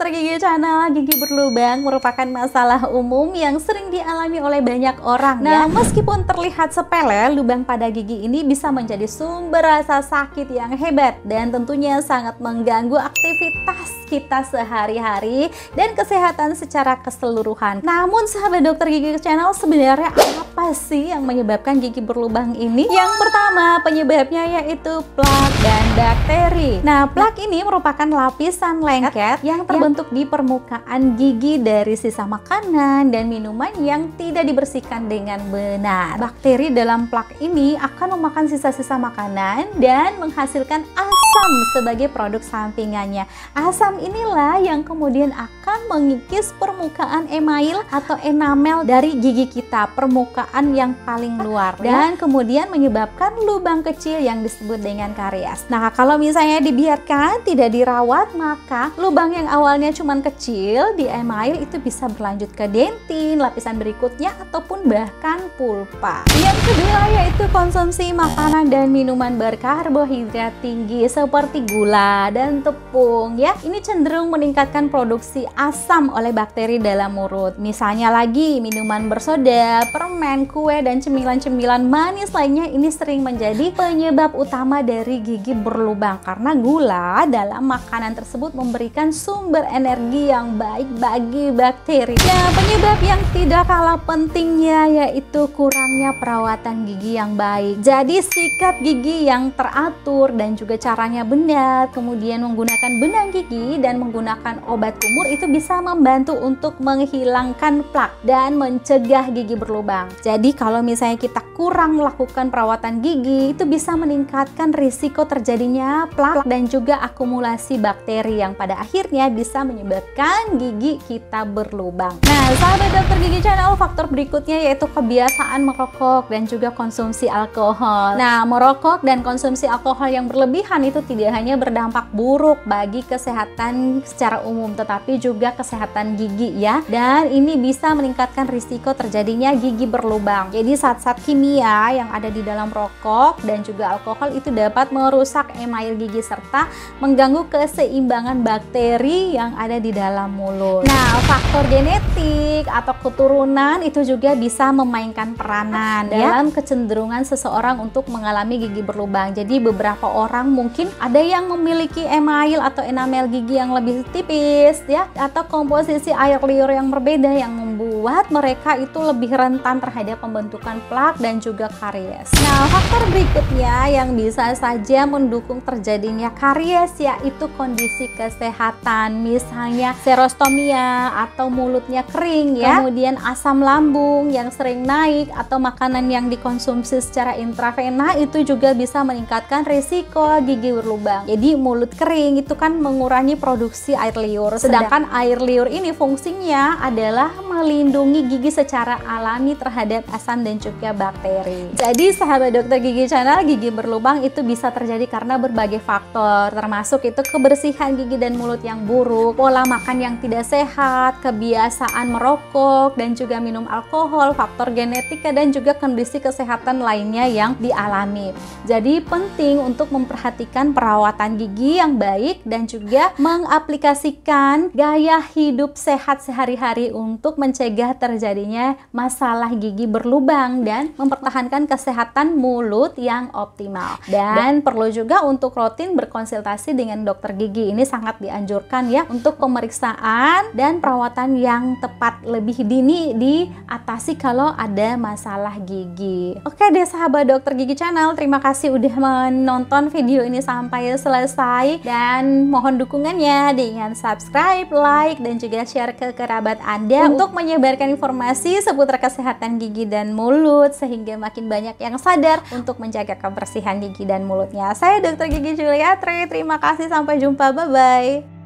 Dokter Gigi Channel, gigi berlubang merupakan masalah umum yang sering dialami oleh banyak orang. Nah, meskipun terlihat sepele, lubang pada gigi ini bisa menjadi sumber rasa sakit yang hebat dan tentunya sangat mengganggu aktivitas kita sehari-hari dan kesehatan secara keseluruhan. Namun sahabat Dokter Gigi Channel, sebenarnya apa sih yang menyebabkan gigi berlubang ini? Yang pertama penyebabnya yaitu plak dan bakteri. Nah, plak ini merupakan lapisan lengket yang terbentuk di permukaan gigi dari sisa makanan dan minuman yang tidak dibersihkan dengan benar. Bakteri dalam plak ini akan memakan sisa-sisa makanan dan menghasilkan asam sebagai produk sampingannya. Asam inilah yang kemudian akan mengikis permukaan email atau enamel dari gigi kita, permukaan yang paling luar, dan kemudian menyebabkan lubang kecil yang disebut dengan karies. Nah, kalau misalnya dibiarkan tidak dirawat, maka lubang yang awalnya cuman kecil di email itu bisa berlanjut ke dentin, lapisan berikutnya, ataupun bahkan pulpa. Yang kedua yaitu konsumsi makanan dan minuman berkarbohidrat tinggi seperti gula dan tepung ya. Ini cenderung meningkatkan produksi asam oleh bakteri dalam mulut. Misalnya lagi minuman bersoda, permen, kue, dan cemilan-cemilan manis lainnya ini sering menjadi penyebab utama dari gigi berlubang karena gula dalam makanan tersebut memberikan sumber energi yang baik bagi bakteri. Ya, penyebab yang tidak kalah pentingnya yaitu kurangnya perawatan gigi yang baik. Jadi sikat gigi yang teratur dan juga caranya benar, kemudian menggunakan benang gigi dan menggunakan obat kumur itu bisa membantu untuk menghilangkan plak dan mencegah gigi berlubang. Jadi kalau misalnya kita kurang melakukan perawatan gigi, itu bisa meningkatkan risiko terjadinya plak dan juga akumulasi bakteri yang pada akhirnya bisa menyebabkan gigi kita berlubang. Nah, sahabat Dokter Gigi Channel, faktor berikutnya yaitu kebiasaan merokok dan juga konsumsi alkohol. Nah, merokok dan konsumsi alkohol yang berlebihan itu tidak hanya berdampak buruk bagi kesehatan secara umum, tetapi juga kesehatan gigi ya. Dan ini bisa meningkatkan risiko terjadinya gigi berlubang. Jadi zat-zat kimia yang ada di dalam rokok dan juga alkohol itu dapat merusak email gigi serta mengganggu keseimbangan bakteri yang ada di dalam mulut. Nah, faktor genetik atau keturunan itu juga bisa memainkan peranan dalam kecenderungan seseorang untuk mengalami gigi berlubang. Jadi beberapa orang mungkin ada yang memiliki email atau enamel gigi yang lebih tipis ya, atau komposisi air liur yang berbeda yang membuat mereka itu lebih rentan terhadap pembentukan plak dan juga karies. Nah, faktor berikutnya yang bisa saja mendukung terjadinya karies yaitu kondisi kesehatan, misalnya serostomia atau mulutnya kering ya, kemudian asam lambung yang sering naik atau makanan yang dikonsumsi secara intravena itu juga bisa meningkatkan risiko gigi berlubang. Jadi mulut kering itu kan mengurangi produksi air liur, sedangkan air liur ini fungsinya adalah melindungi gigi secara alami terhadap asam dan juga bakteri. Jadi sahabat Dokter Gigi Channel, gigi berlubang itu bisa terjadi karena berbagai faktor, termasuk itu kebersihan gigi dan mulut yang buruk, pola makan yang tidak sehat, kebiasaan merokok dan juga minum alkohol, faktor genetika dan juga kondisi kesehatan lainnya yang dialami. Jadi penting untuk memperhatikan perawatan gigi yang baik dan juga mengaplikasikan gaya hidup sehat sehari-hari untuk mencegah terjadinya masalah gigi berlubang dan mempertahankan kesehatan mulut yang optimal. Dan perlu juga untuk rutin berkonsultasi dengan dokter gigi. Ini sangat dianjurkan ya untuk pemeriksaan dan perawatan yang tepat lebih dini diatasi kalau ada masalah gigi. Oke deh sahabat Dokter Gigi Channel, terima kasih udah menonton video ini sampai selesai dan mohon dukungannya dengan subscribe, like, dan juga share ke kerabat Anda untuk menyebarkan informasi seputar kesehatan gigi dan mulut sehingga makin banyak yang sadar untuk menjaga kebersihan gigi dan mulutnya. Saya Dokter Gigi Juliatri, terima kasih, sampai jumpa, bye-bye.